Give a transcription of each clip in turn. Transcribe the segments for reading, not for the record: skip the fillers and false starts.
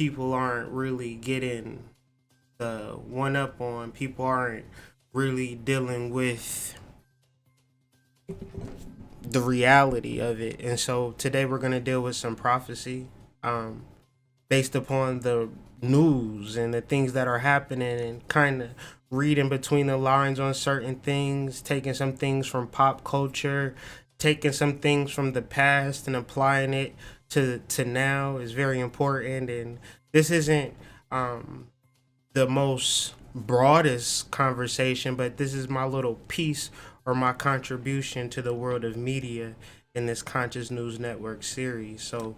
people aren't really getting the one up on. People aren't really dealing with the reality of it. And so today we're going to deal with some prophecy um, based upon the news and the things that are happening, and kind of reading between the lines on certain things, taking some things from pop culture, taking some things from the past and applying it to now is very important. And this isn't um, the most broadest conversation, but this is my little piece or my contribution to the world of media in this Conscious News Network series. So,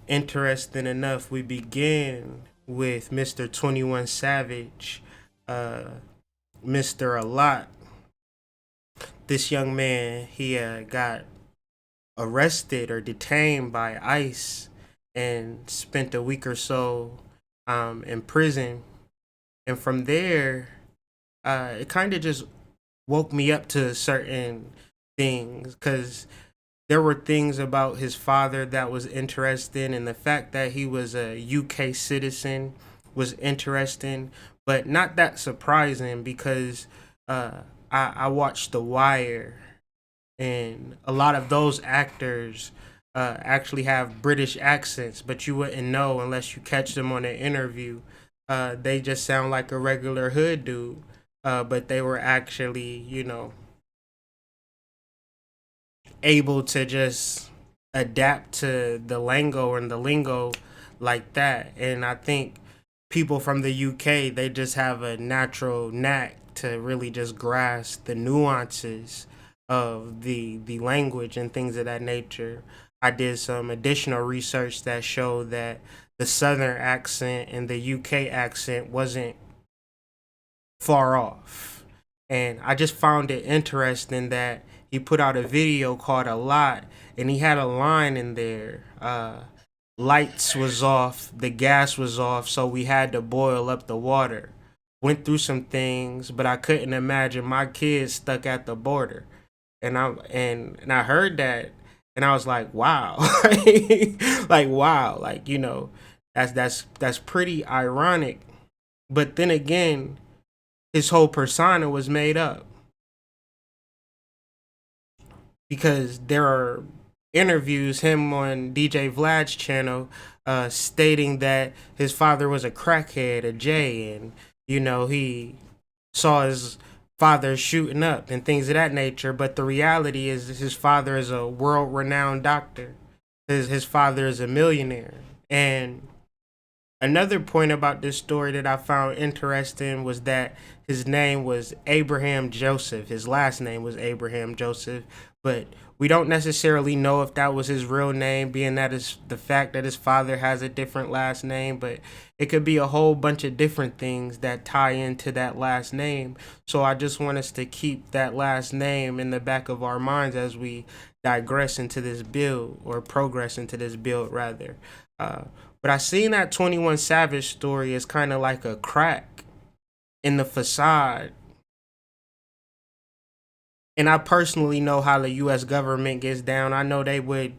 interesting enough, we begin with Mr. 21 Savage, uh, Mr. A Lot. This young man, he got arrested or detained by ICE and spent a week or so in prison. And from there, it kind of just woke me up to certain things, because there were things about his father that was interesting, and the fact that he was a UK citizen was interesting, but not that surprising, because I watched The Wire, and a lot of those actors actually have British accents, but you wouldn't know unless you catch them on an interview. They just sound like a regular hood dude, but they were actually, able to just adapt to the lingo like that. And I think people from the UK, they just have a natural knack to really just grasp the nuances of the language and things of that nature. I did some additional research that showed that the southern accent and the UK accent wasn't far off. And I just found it interesting that he put out a video called A Lot, and he had a line in there. Lights was off, the gas was off, so we had to boil up the water. Went through some things, but I couldn't imagine my kids stuck at the border. And I heard that, and I was like, wow. Like wow, like, that's pretty ironic. But then again, his whole persona was made up, because there are interviews him on DJ Vlad's channel stating that his father was a crackhead, a J, and he saw his father shooting up and things of that nature. But the reality is, his father is a world renowned doctor. His father is a millionaire. And another point about this story that I found interesting was that his name was Abraham Joseph. His last name was Abraham Joseph, but we don't necessarily know if that was his real name, being that is the fact that his father has a different last name. But it could be a whole bunch of different things that tie into that last name. So I just want us to keep that last name in the back of our minds as we digress into this build, or progress into this build rather. Uh, but I seen that 21 Savage story as kind of like a crack in the facade. And I personally know how the US government gets down. I know they would,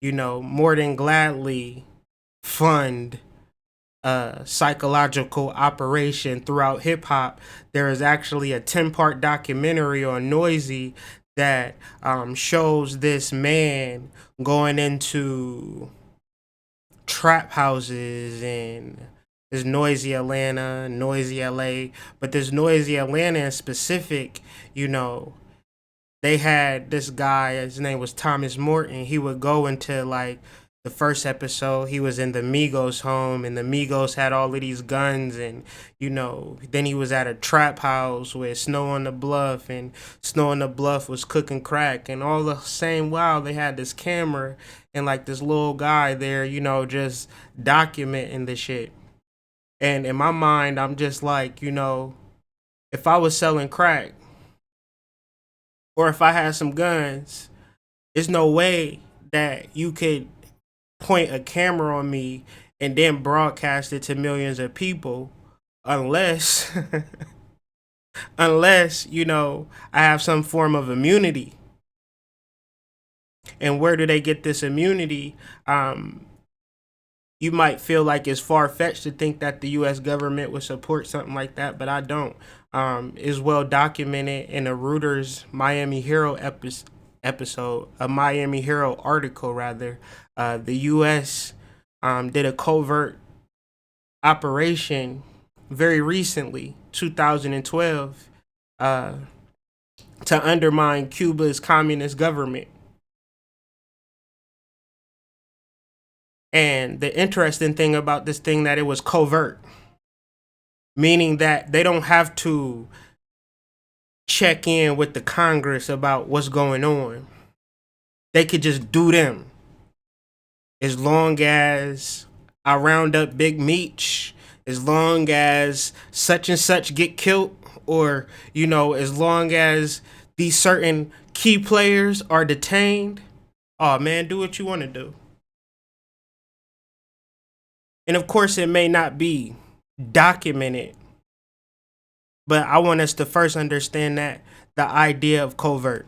more than gladly fund a psychological operation throughout hip hop. There is actually a 10-part documentary on Noisy that shows this man going into trap houses and there's Noisy Atlanta, Noisy LA, but this Noisy Atlanta in specific, they had this guy, his name was Thomas Morton. He would go into, like, the first episode, he was in the Migos home, and the Migos had all of these guns. And then he was at a trap house with Snow on the Bluff, and Snow on the Bluff was cooking crack. And all the same while, they had this camera and, like, this little guy there, just documenting the shit. And in my mind, I'm just like, if I was selling crack, or if I had some guns, there's no way that you could point a camera on me and then broadcast it to millions of people, unless unless I have some form of immunity. And where do they get this immunity? You might feel like it's far fetched to think that the U.S. government would support something like that, but I don't. Is well documented in a Reuters Miami Hero episode, a Miami Hero article rather. The U.S. Did a covert operation very recently, 2012, uh, to undermine Cuba's communist government. And the interesting thing about this thing that it was covert, meaning that they don't have to check in with the Congress about what's going on. They could just do them. As long as I round up Big Meech, as long as such and such get killed, or, as long as these certain key players are detained, oh man, do what you want to do. And of course, it may not be documented, but I want us to first understand that the idea of covert,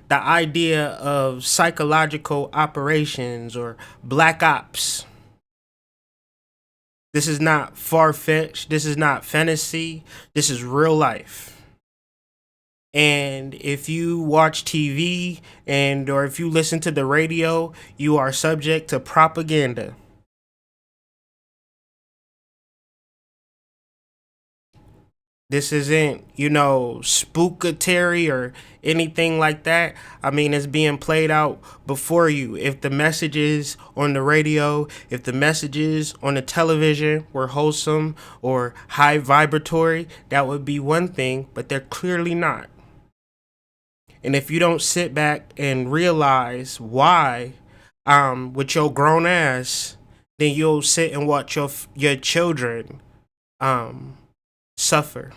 the idea of psychological operations or black ops. This is not far-fetched. This is not fantasy. This is real life. And if you watch TV or if you listen to the radio, you are subject to propaganda. This isn't, spookatory or anything like that. I mean, it's being played out before you. If the messages on the radio, if the messages on the television were wholesome or high vibratory, that would be one thing, but they're clearly not. And if you don't sit back and realize why, with your grown ass, then you'll sit and watch your children suffer.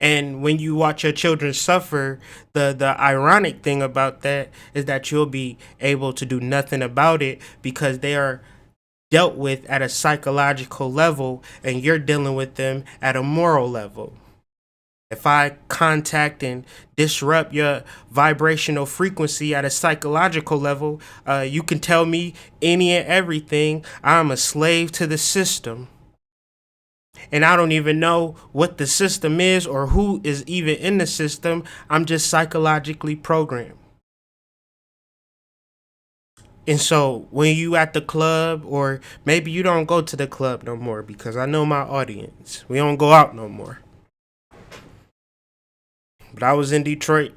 And when you watch your children suffer, the ironic thing about that is that you'll be able to do nothing about it because they are dealt with at a psychological level and you're dealing with them at a moral level. If I contact and disrupt your vibrational frequency at a psychological level, you can tell me any and everything. I'm a slave to the system. And I don't even know what the system is or who is even in the system. I'm just psychologically programmed. And so when you at the club, or maybe you don't go to the club no more, because I know my audience, we don't go out no more. But I was in Detroit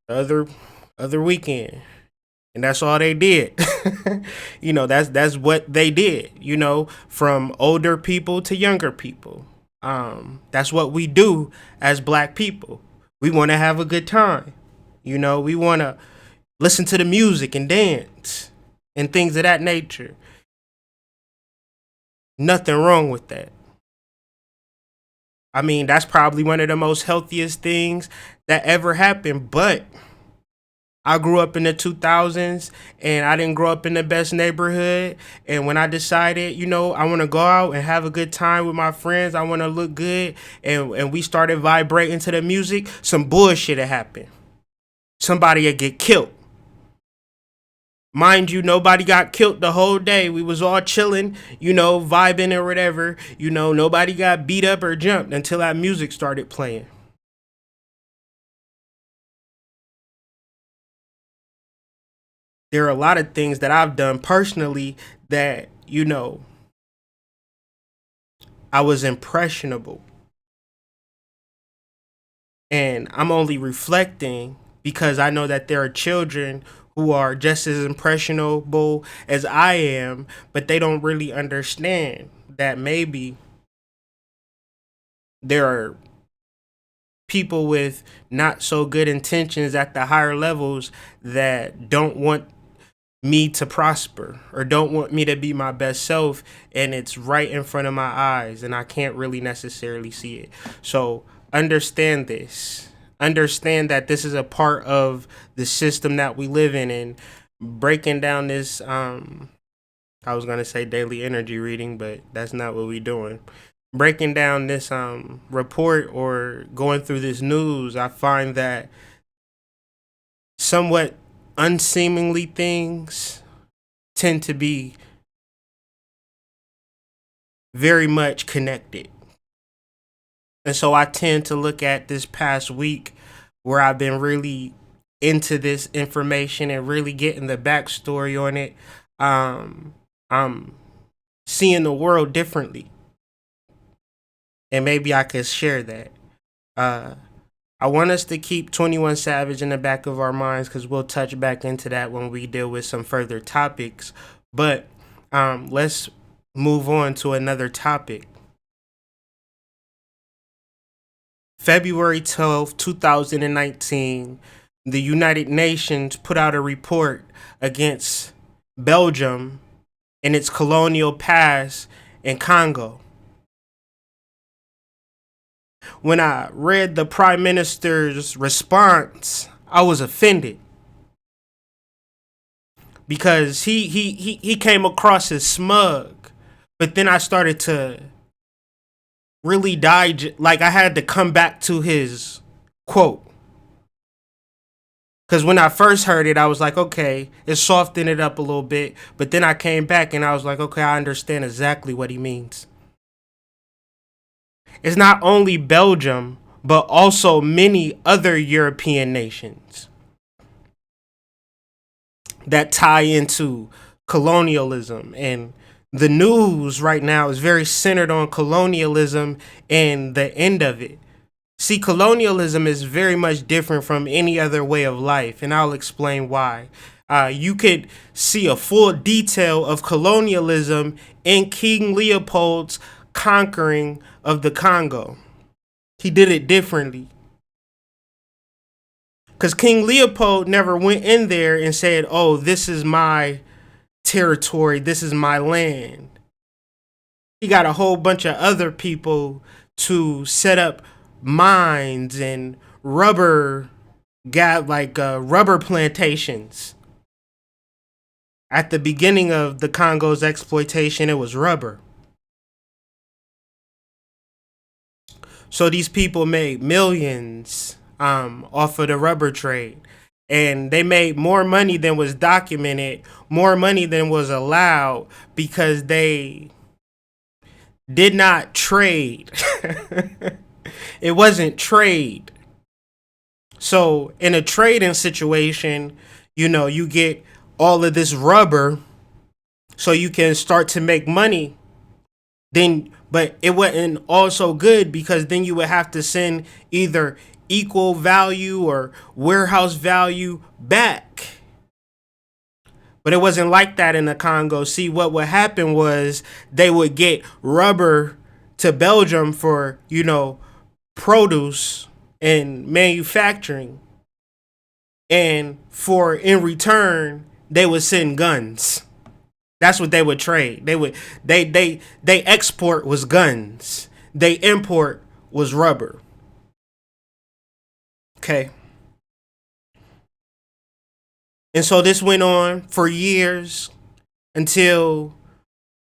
the other weekend, and that's all they did. That's what they did, from older people to younger people. That's what we do as black people. We want to have a good time. We want to listen to the music and dance and things of that nature. Nothing wrong with that. I mean, that's probably one of the most healthiest things that ever happened, but I grew up in the 2000s and I didn't grow up in the best neighborhood. And when I decided, I want to go out and have a good time with my friends, I want to look good, and we started vibrating to the music, some bullshit had happened. Somebody would get killed. Mind you, nobody got killed the whole day. We was all chilling, vibing or whatever. Nobody got beat up or jumped until that music started playing. There are a lot of things that I've done personally that, I was impressionable. And I'm only reflecting because I know that there are children who are just as impressionable as I am, but they don't really understand that maybe there are people with not so good intentions at the higher levels that don't want me to prosper or don't want me to be my best self, and it's right in front of my eyes and I can't really necessarily see it. So understand this. Understand that this is a part of the system that we live in, and breaking down this I was gonna say daily energy reading, but that's not what we're doing. Breaking down this report or going through this news, I find that somewhat unseemingly things tend to be very much connected. And so I tend to look at this past week where I've been really into this information and really getting the backstory on it. I'm seeing the world differently. And maybe I could share that. I want us to keep 21 Savage in the back of our minds because we'll touch back into that when we deal with some further topics. But let's move on to another topic. February 12th, 2019, the United Nations put out a report against Belgium and its colonial past in Congo. When I read the Prime Minister's response, I was offended because he came across as smug, but then I started to really like I had to come back to his quote. Because when I first heard it, I was like, okay, it softened it up a little bit. But then I came back and I was like, okay, I understand exactly what he means. It's not only Belgium, but also many other European nations that tie into colonialism. And the news right now is very centered on colonialism and the end of it. See, colonialism is very much different from any other way of life, and I'll explain why. You could see a full detail of colonialism in King Leopold's conquering of the Congo. He did it differently. Because King Leopold never went in there and said, oh, this is my territory, this is my land. He got a whole bunch of other people to set up mines and rubber plantations. At the beginning of the Congo's exploitation, it was rubber. So these people made millions off of the rubber trade. And they made more money than was documented, more money than was allowed, because they did not trade. It wasn't trade. So in a trading situation, you get all of this rubber so you can start to make money. But it wasn't also good because then you would have to send either equal value or warehouse value back. But it wasn't like that in the Congo. See, what would happen was they would get rubber to Belgium for, produce and manufacturing. And in return, they would send guns. That's what they would trade. They export was guns. They import was rubber. Okay. And so this went on for years until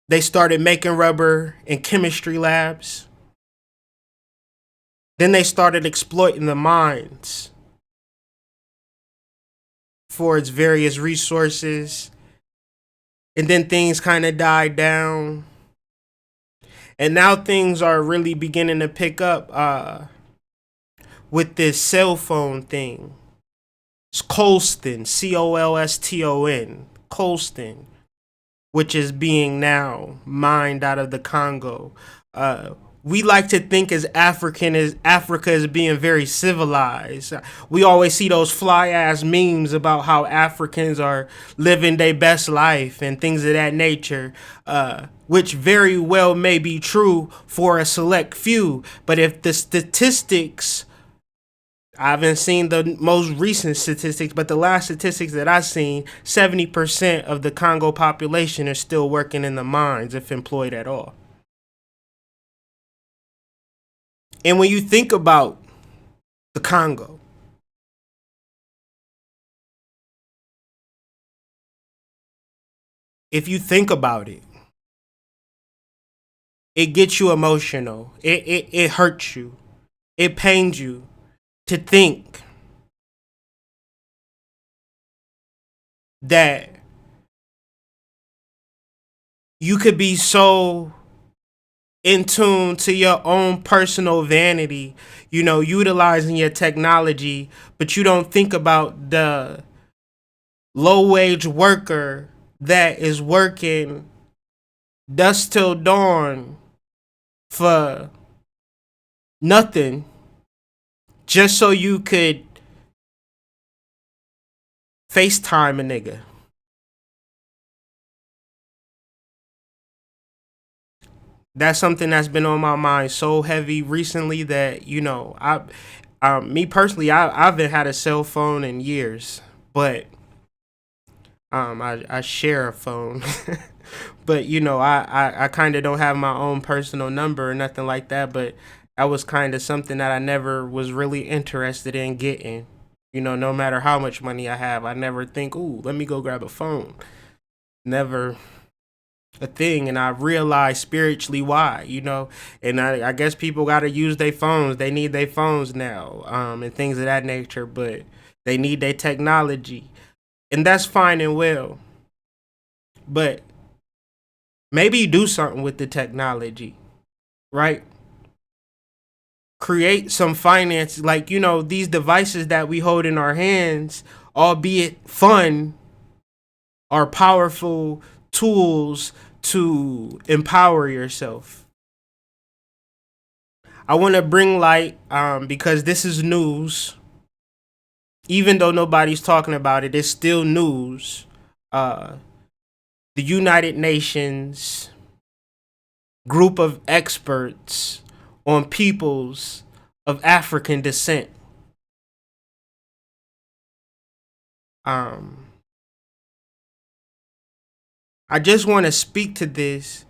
they started making rubber in chemistry labs. Then they started exploiting the mines for its various resources. And then things kind of died down. And now things are really beginning to pick up with this cell phone thing. It's Colston, Colston, Colston, which is being now mined out of the Congo. We like to think as Africa as being very civilized. We always see those fly ass memes about how Africans are living their best life and things of that nature, which very well may be true for a select few. But if the statistics, I haven't seen the most recent statistics, but the last statistics that I've seen, 70% of the Congo population are still working in the mines if employed at all. And when you think about the Congo, if you think about it, it gets you emotional. It hurts you. It pains you to think that You could be so in tune to your own personal vanity, utilizing your technology, but you don't think about the low wage worker that is working dusk till dawn for nothing just so you could FaceTime a nigga. That's something that's been on my mind so heavy recently that me personally, I haven't had a cell phone in years, but I share a phone. But I kind of don't have my own personal number or nothing like that, but that was kind of something that I never was really interested in getting. No matter how much money I have, I never think, ooh, let me go grab a phone. Never a thing. And I realized spiritually why, and I guess people got to use their phones. They need their phones now, and things of that nature, but they need their technology. And that's fine and well. But maybe do something with the technology, right? Create some finance, like, these devices that we hold in our hands, albeit fun, are powerful tools to empower yourself. I want to bring light, because this is news. Even though nobody's talking about it, it's still news. The United Nations group of experts on peoples of African descent. I just want to speak to this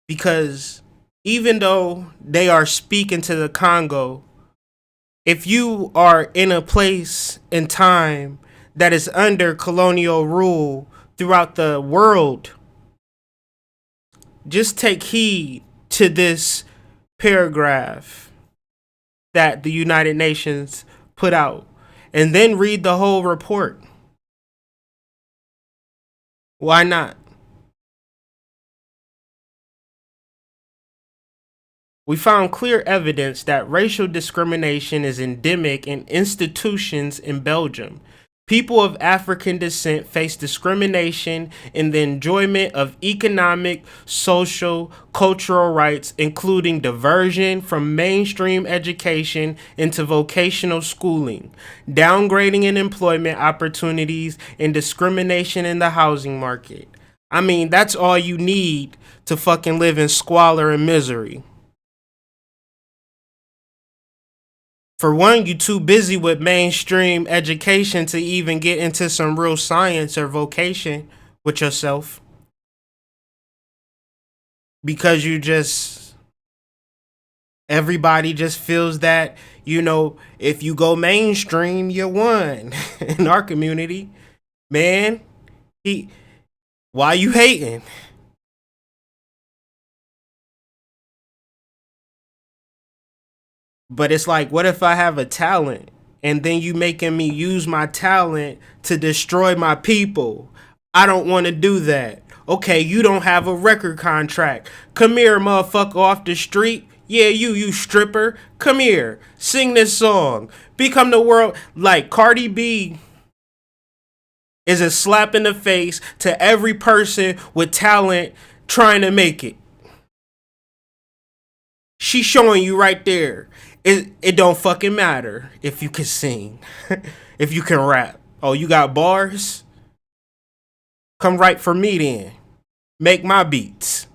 because even though they are speaking to the Congo, if you are in a place and time that is under colonial rule throughout the world, just take heed to this paragraph that the United Nations put out and then read the whole report. Why not? We found clear evidence that racial discrimination is endemic in institutions in Belgium. People of African descent face discrimination in the enjoyment of economic, social, cultural rights, including diversion from mainstream education into vocational schooling, downgrading in employment opportunities, and discrimination in the housing market. I mean, that's all you need to fucking live in squalor and misery. For one, you too busy with mainstream education to even get into some real science or vocation with yourself. Because everybody just feels that, if you go mainstream, you won. In our community, man, why you hating? But it's like, what if I have a talent and then you making me use my talent to destroy my people? I don't want to do that. Okay, you don't have a record contract. Come here, motherfucker off the street. Yeah, you stripper. Come here. Sing this song. Become the world. Like, Cardi B is a slap in the face to every person with talent trying to make it. She's showing you right there. It don't fucking matter if you can sing, if you can rap. Oh, you got bars? Come write for me then. Make my beats.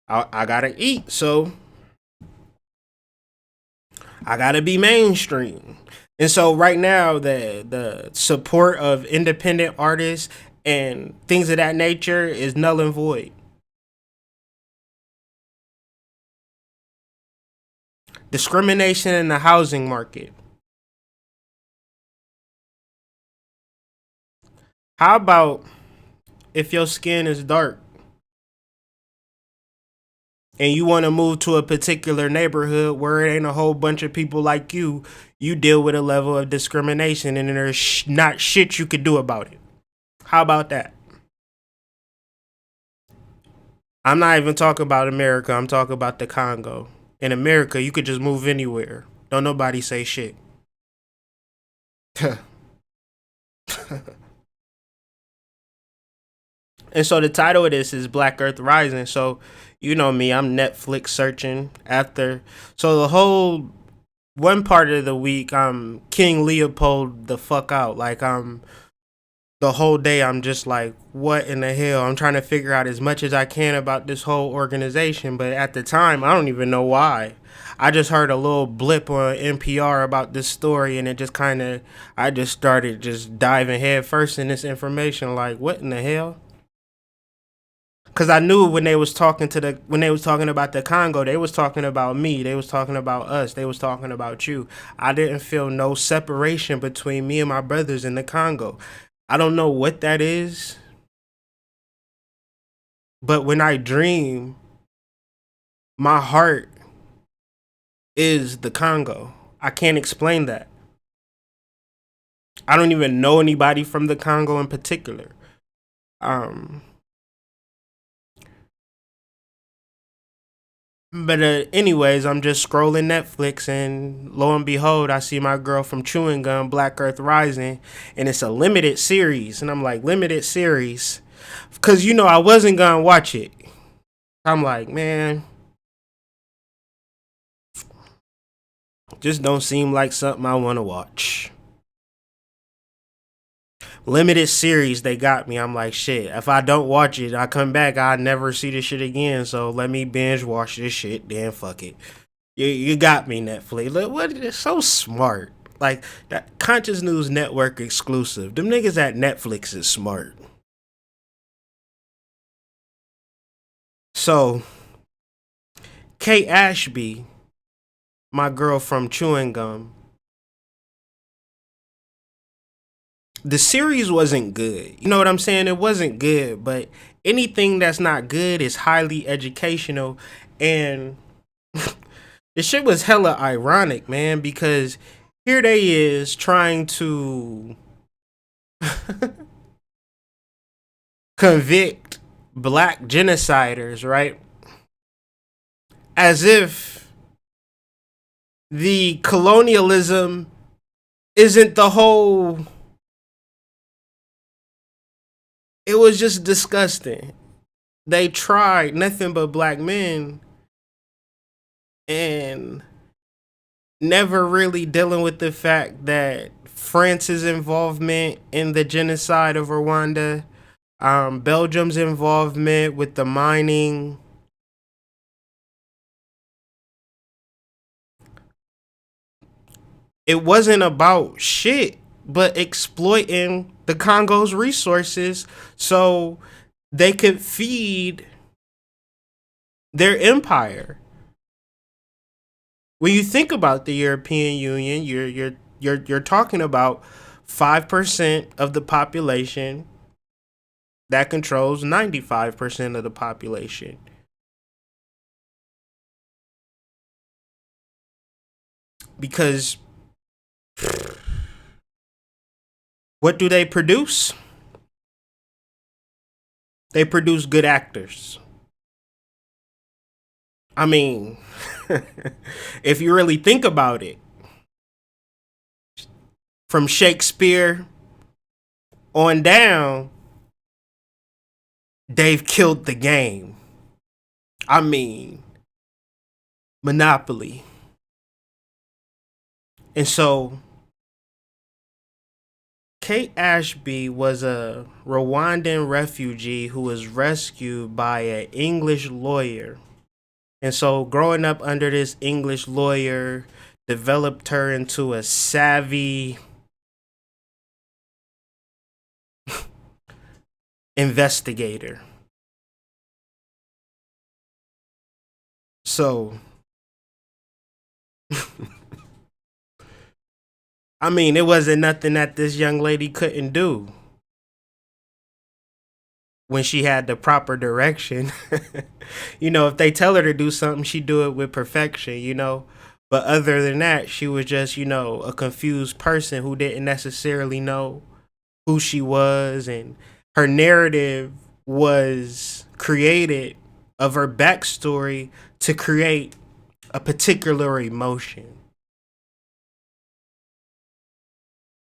I gotta eat, so I gotta be mainstream. And so right now, the support of independent artists and things of that nature is null and void. Discrimination in the housing market. How about if your skin is dark and you want to move to a particular neighborhood where it ain't a whole bunch of people like you deal with a level of discrimination and not shit you could do about it. How about that? I'm not even talking about America. I'm talking about the Congo. In America, you could just move anywhere. Don't nobody say shit. And so the title of this is Black Earth Rising. So you know me, I'm Netflix searching after. So the whole one part of the week, I'm King Leopold the fuck out. Like I'm the whole day, I'm just like, what in the hell? I'm trying to figure out as much as I can about this whole organization, but at the time, I don't even know why. I just heard a little blip on NPR about this story, and it just kind of, I just started just diving head first in this information. Like, what in the hell? Because I knew when they was talking to the when they was talking about the Congo, they was talking about me. They was talking about us. They was talking about you. I didn't feel no separation between me and my brothers in the Congo. I don't know what that is, but when I dream, my heart is the Congo. I can't explain that. I don't even know anybody from the Congo in particular. Um, but anyways, I'm just scrolling Netflix, and lo and behold, I see my girl from Chewing Gum, Black Earth Rising, and it's a limited series, and I'm like, limited series, because you know I wasn't gonna watch it. I'm like, man, just don't seem like something I want to watch. Limited series, they got me. I'm like, shit, if I don't watch it, I come back, I never see this shit again. So let me binge watch this shit. Then fuck it. You got me, Netflix. Look, what is so smart? Like that Conscious News Network exclusive. Them niggas at Netflix is smart. So Kate Ashby, my girl from Chewing Gum, the series wasn't good. You know what I'm saying? It wasn't good, but anything that's not good is highly educational. And the shit was hella ironic, man, because here they is trying to convict black genociders, right? As if the colonialism isn't the whole. It was just disgusting. They tried nothing but black men and never really dealing with the fact that France's involvement in the genocide of Rwanda, Belgium's involvement with the mining. It wasn't about shit but exploiting the Congo's resources so they could feed their empire. When you think about the European Union, you're talking about 5% of the population that controls 95% of the population. Because what do they produce? They produce good actors. I mean, if you really think about it, from Shakespeare on down, they've killed the game. I mean, Monopoly. And so, Kate Ashby was a Rwandan refugee who was rescued by an English lawyer. And so, growing up under this English lawyer developed her into a savvy investigator. So, I mean, it wasn't nothing that this young lady couldn't do when she had the proper direction. You know, if they tell her to do something, she do it with perfection, you know. But other than that, she was just, you know, a confused person who didn't necessarily know who she was, and her narrative was created of her backstory to create a particular emotion.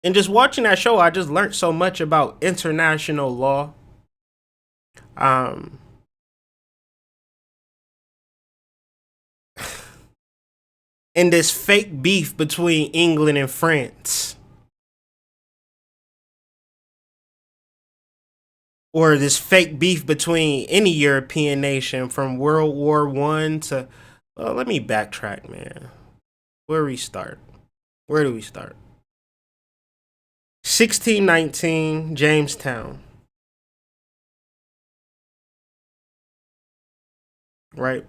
And just watching that show, I just learned so much about international law. Um, and this fake beef between England and France. Or this fake beef between any European nation from World War One to, well, let me backtrack, man. Where do we start? 1619, Jamestown. Right?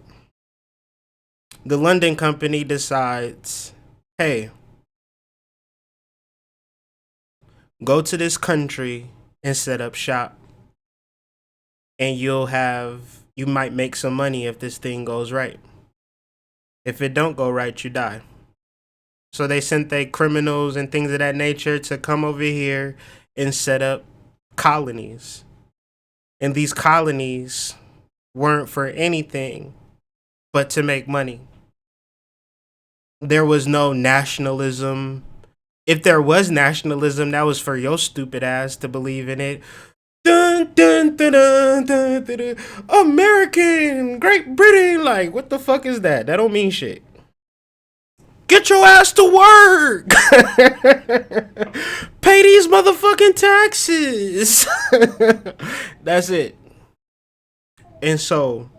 The London Company decides, hey, go to this country and set up shop. And you might make some money if this thing goes right. If it don't go right, you die. So they sent their criminals and things of that nature to come over here and set up colonies. And these colonies weren't for anything but to make money. There was no nationalism. If there was nationalism, that was for your stupid ass to believe in it. Dun, dun, dun, dun, dun, dun, dun. American, Great Britain, like, what the fuck is that? That don't mean shit. Get your ass to work. Pay these motherfucking taxes. That's it. And so,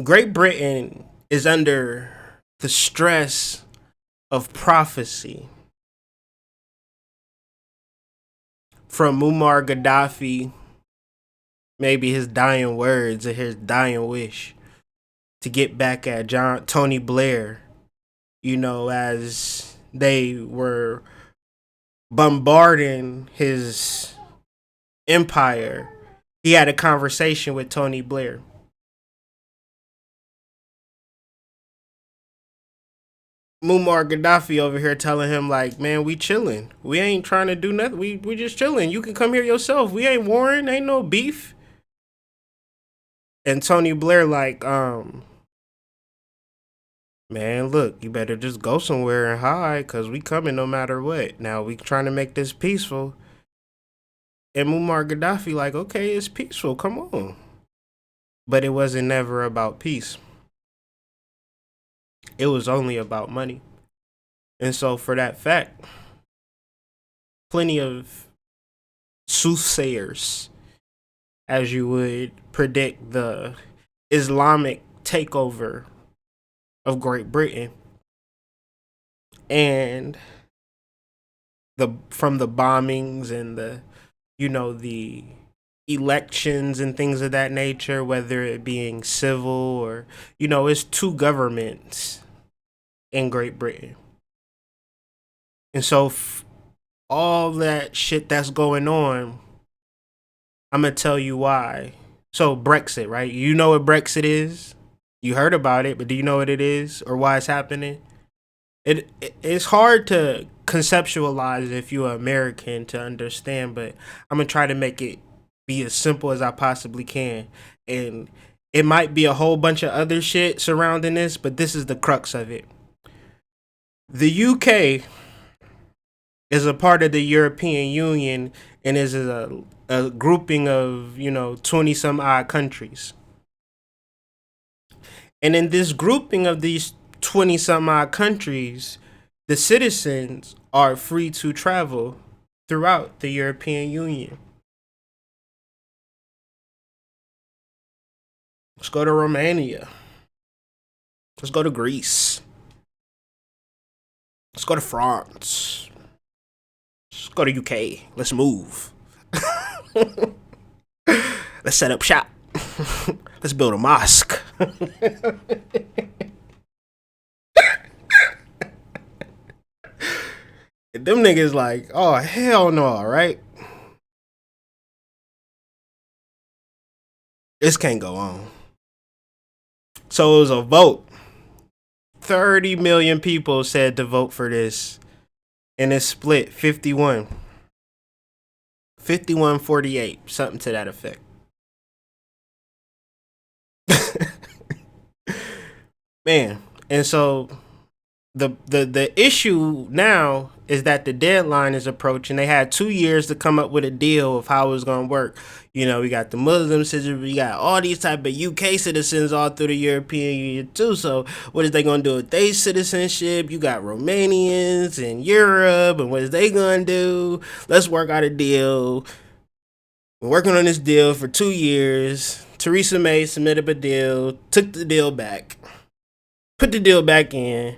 Great Britain is under the stress of prophecy from Muammar Gaddafi, maybe his dying words or his dying wish to get back at Tony Blair, as they were bombarding his empire. He had a conversation with Tony Blair. Muammar Gaddafi over here telling him, like, man, we chilling. We ain't trying to do nothing. We just chilling. You can come here yourself. We ain't warring. Ain't no beef. And Tony Blair, like, man, look, you better just go somewhere and hide, because we coming no matter what. Now, we trying to make this peaceful. And Muammar Gaddafi, like, okay, it's peaceful. Come on. But it wasn't never about peace. It was only about money. And so for that fact, plenty of soothsayers, as you would predict, the Islamic takeover of Great Britain, and from the bombings and the elections and things of that nature, whether it being civil or, it's two governments in Great Britain. And so all that shit that's going on, I'm going to tell you why. So Brexit, right? You know what Brexit is? You heard about it, but do you know what it is or why it's happening? It's hard to conceptualize if you're American to understand, but I'm going to try to make it be as simple as I possibly can. And it might be a whole bunch of other shit surrounding this, but this is the crux of it. The UK is a part of the European Union and is a grouping of, 20 some odd countries. And in this grouping of these 20 some odd countries, the citizens are free to travel throughout the European Union. Let's go to Romania. Let's go to Greece. Let's go to France. Let's go to UK. Let's move. Let's set up shop. Let's build a mosque. Them niggas like, oh, hell no, right? This can't go on. So it was a vote. 30 million people said to vote for this. And it's split 51. 51-48, something to that effect. man. And so the issue now is that the deadline is approaching. They had 2 years to come up with a deal of how it was going to work. You know, we got the Muslim citizens, we got all these type of UK citizens all through the European Union too. So what is they going to do with their citizenship? You got Romanians in Europe, and what is they going to do? Let's work out a deal. We're working on this deal for 2 years. Theresa May submitted a deal, took the deal back, put the deal back in.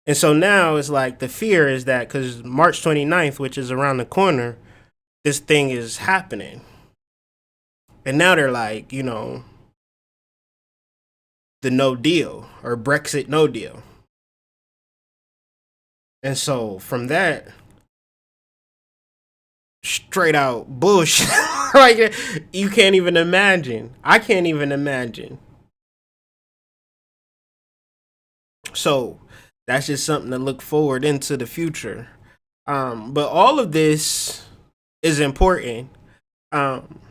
And so now it's like the fear is that because March 29th, which is around the corner, this thing is happening. And now they're like, you know, the no deal or Brexit no deal. And so from that, straight out bullshit. Like, you can't even imagine. I can't even imagine. So that's just something to look forward into the future. But all of this is important. Um,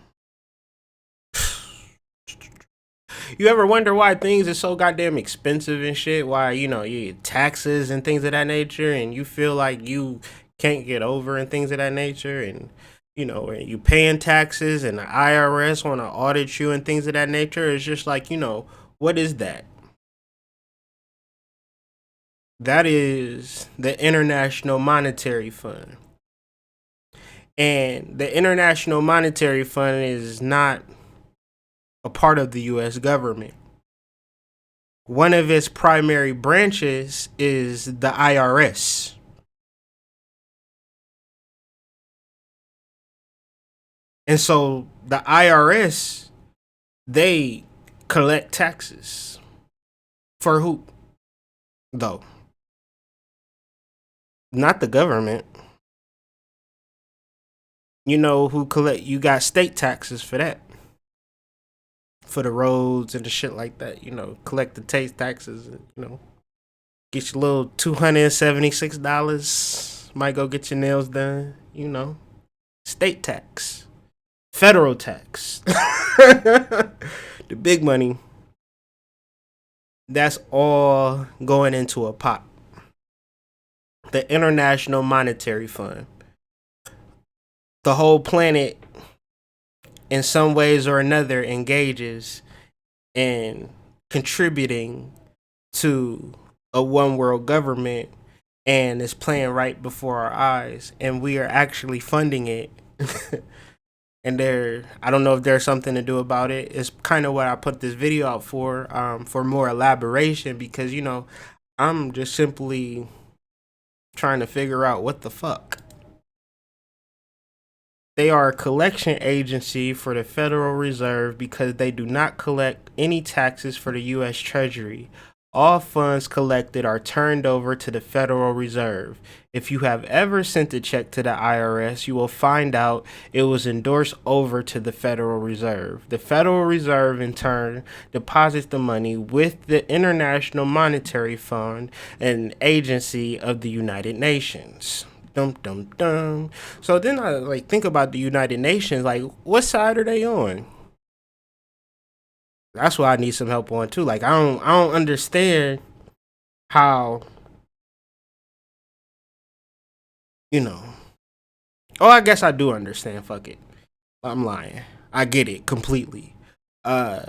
you ever wonder why things are so goddamn expensive and shit? Why, you know, you get taxes and things of that nature, and you feel like you can't get over and things of that nature, and you know, and you paying taxes, and the IRS want to audit you and things of that nature. It's just like, you know, what is that? That is the International Monetary Fund. And the International Monetary Fund is not a part of the US government. One of its primary branches is the IRS. And so the IRS, they collect taxes. For who? Though. Not the government. You know who collect, you got state taxes for that. For the roads and the shit like that, you know, collect the taxes, you know. Get your little $276. Might go get your nails done, you know. State tax. Federal tax. The big money. That's all going into a pot. The International Monetary Fund. The whole planet, in some ways or another, engages in contributing to a one world government, and it's playing right before our eyes, and we are actually funding it. And I don't know if there's something to do about it. It's kind of what I put this video out for more elaboration, because, you know, I'm just simply trying to figure out what the fuck. They are a collection agency for the Federal Reserve because they do not collect any taxes for the U.S. Treasury. All funds collected are turned over to the Federal Reserve. If you have ever sent a check to the IRS, you will find out it was endorsed over to the Federal Reserve. The Federal Reserve, in turn, deposits the money with the International Monetary Fund, an agency of the United Nations. Dum dum dum. So then I like think about the United Nations. Like, what side are they on? That's what I need some help on too. Like, I don't understand how, you know. Oh, I guess I do understand. Fuck it. I'm lying. I get it completely. Uh,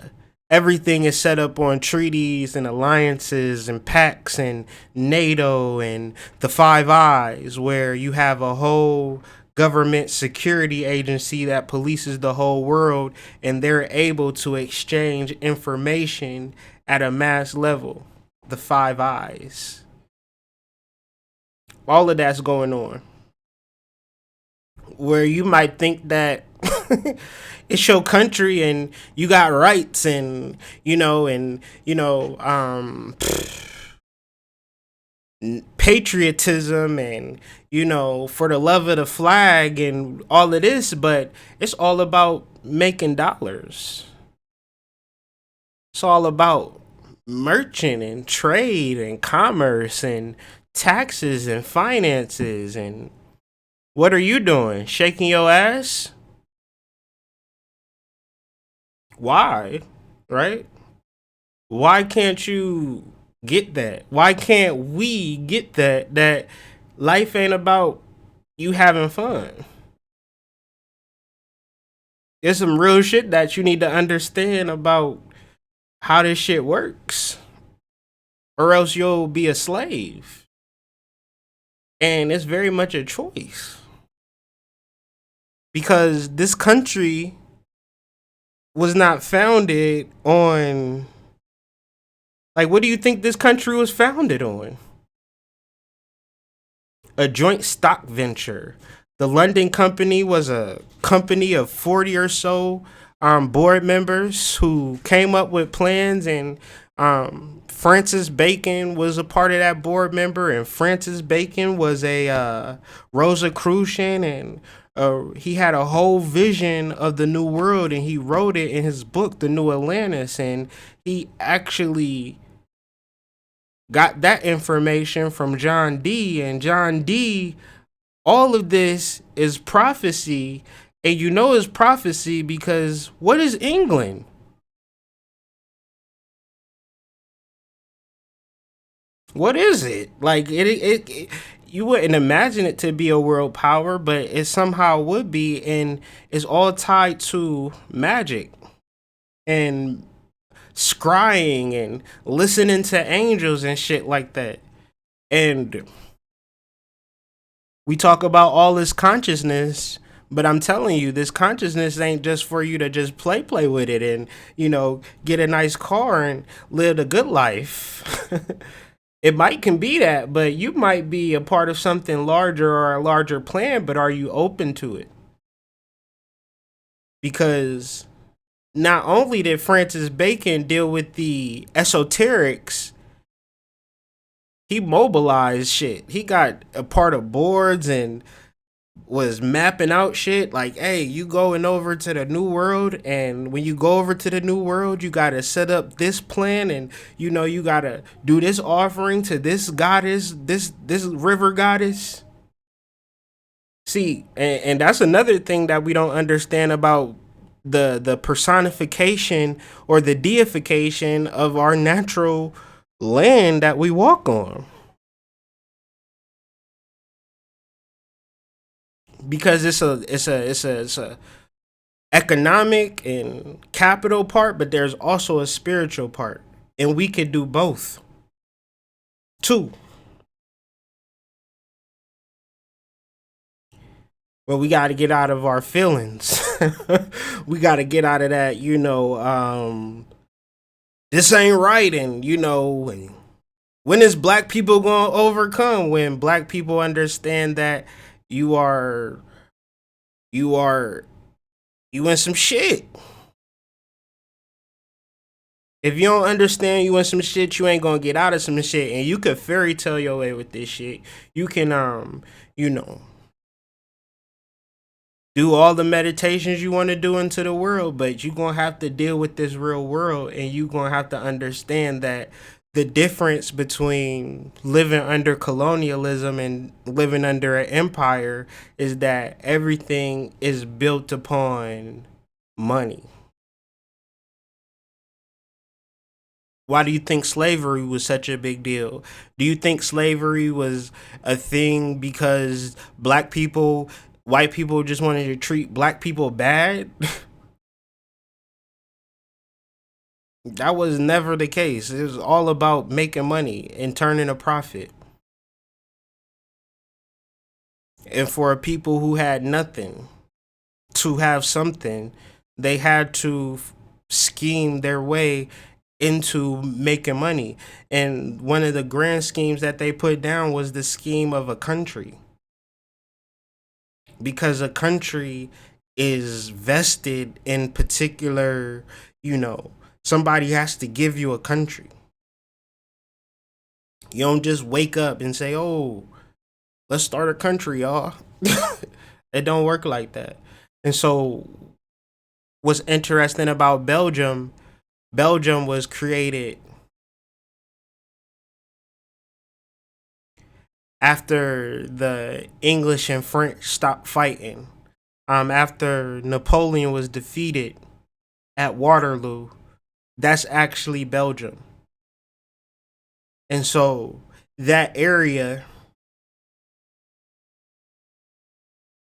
Everything is set up on treaties and alliances and pacts and NATO and the Five Eyes, where you have a whole government security agency that polices the whole world, and they're able to exchange information at a mass level. The Five Eyes. All of that's going on. Where you might think that it's your country and you got rights, and patriotism, and for the love of the flag and all of this, but it's all about making dollars. It's all about merchant and trade and commerce and taxes and finances. And what are you doing? Shaking your ass? Why? Right? Why can't you get that? Why can't we get that? That life ain't about you having fun. There's some real shit that you need to understand about how this shit works, or else you'll be a slave. And it's very much a choice because this country was not founded on, like, what do you think this country was founded on? A joint stock venture. The London company was a company of 40 or so board members who came up with plans, and Francis Bacon was a part of that board member, and Francis Bacon was a Rosicrucian, and he had a whole vision of the new world, and he wrote it in his book, The New Atlantis, and he actually got that information from John Dee, and John Dee, all of this is prophecy, and you know it's prophecy because what is England? What is it? Like you wouldn't imagine it to be a world power, but it somehow would be, and it's all tied to magic and scrying and listening to angels and shit like that. And we talk about all this consciousness, but I'm telling you, this consciousness ain't just for you to just play with it and, get a nice car and live a good life. It might can be that, but you might be a part of something larger or a larger plan, but are you open to it? Because not only did Francis Bacon deal with the esoterics, he mobilized shit. He got a part of boards and was mapping out shit like, hey, you going over to the new world, and when you go over to the new world, you gotta set up this plan, and you gotta do this offering to this goddess, this river goddess. See, and that's another thing that we don't understand about the personification or the deification of our natural land that we walk on. Because it's a economic and capital part, but there's also a spiritual part, and we could do both too. But we got to get out of our feelings. We got to get out of that, this ain't right, and when is black people going to overcome? When black people understand that you are you are you in some shit. If you don't understand you in some shit, you ain't gonna get out of some shit. And you could fairy tale your way with this shit. You can you know, do all the meditations you want to do into the world, but you're gonna have to deal with this real world, and you're gonna have to understand that the difference between living under colonialism and living under an empire is that everything is built upon money. Why do you think slavery was such a big deal? Do you think slavery was a thing because white people just wanted to treat black people bad? That was never the case. It was all about making money and turning a profit. And for people who had nothing to have something, they had to scheme their way into making money. And one of the grand schemes that they put down was the scheme of a country. Because a country is vested in particular, somebody has to give you a country. You don't just wake up and say, oh, let's start a country, y'all. It don't work like that. And so what's interesting about Belgium was created after the English and French stopped fighting. After Napoleon was defeated at Waterloo, that's actually Belgium. And so that area,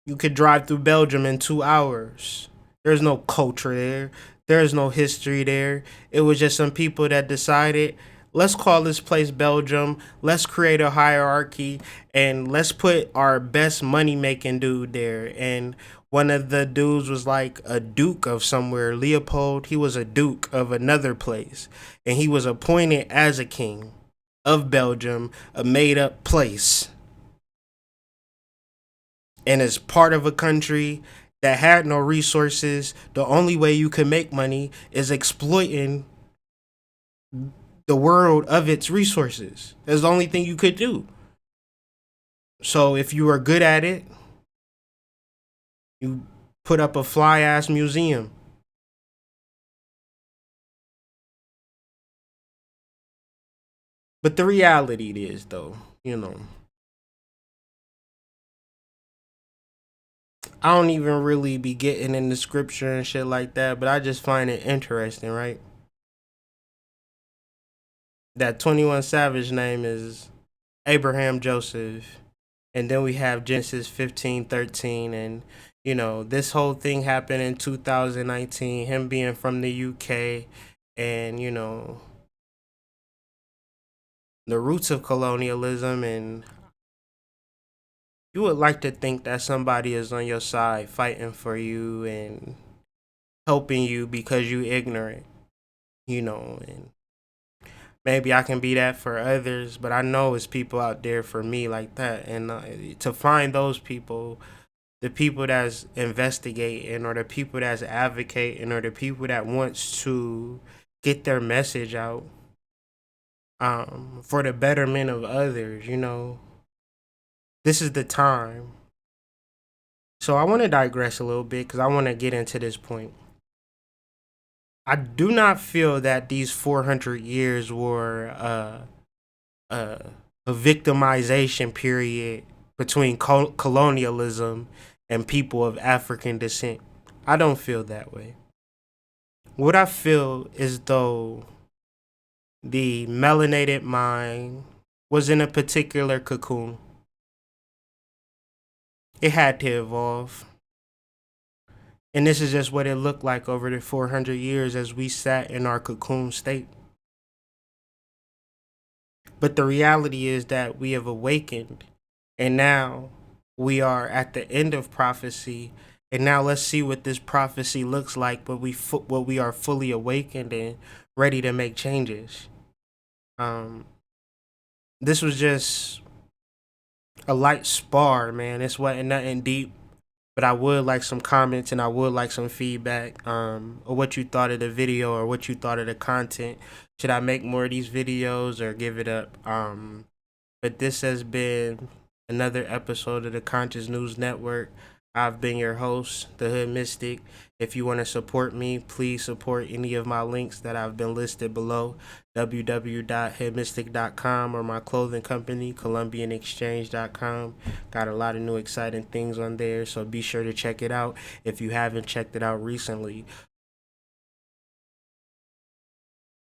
you could drive through Belgium in 2 hours. There's no culture there. There's no history there. It was just some people that decided, let's call this place Belgium. Let's create a hierarchy and let's put our best money making dude there. And one of the dudes was like a duke of somewhere, Leopold. He was a duke of another place. And he was appointed as a king of Belgium, a made up place, and as part of a country that had no resources. The only way you can make money is exploiting the world of its resources. That's the only thing you could do. So if you are good at it, you put up a fly ass museum. But the reality is, though, I don't even really be getting in the scripture and shit like that, but I just find it interesting, right? That 21 Savage name is Abraham Joseph. And then we have Genesis 15:13. And, this whole thing happened in 2019, him being from the UK. And, the roots of colonialism. And you would like to think that somebody is on your side fighting for you and helping you because you ignorant, and maybe I can be that for others, but I know it's people out there for me like that. And to find those people, the people that's investigating, or the people that's advocating, or the people that wants to get their message out, for the betterment of others, this is the time. So I want to digress a little bit because I want to get into this point. I do not feel that these 400 years were a victimization period between colonialism and people of African descent. I don't feel that way. What I feel is though the melanated mind was in a particular cocoon. It had to evolve. And this is just what it looked like over the 400 years as we sat in our cocoon state. But the reality is that we have awakened, and now we are at the end of prophecy. And now let's see what this prophecy looks like, but what we are fully awakened and ready to make changes. This was just a light spar, man. This wasn't nothing deep, but I would like some comments and I would like some feedback, or what you thought of the video or what you thought of the content. Should I make more of these videos or give it up? But this has been another episode of the Conscious News Network. I've been your host, the Hood Mystic. If you want to support me, please support any of my links that I've been listed below: www.hoodmystic.com, or my clothing company, columbianexchange.com. Got a lot of new exciting things on there, so be sure to check it out if you haven't checked it out recently.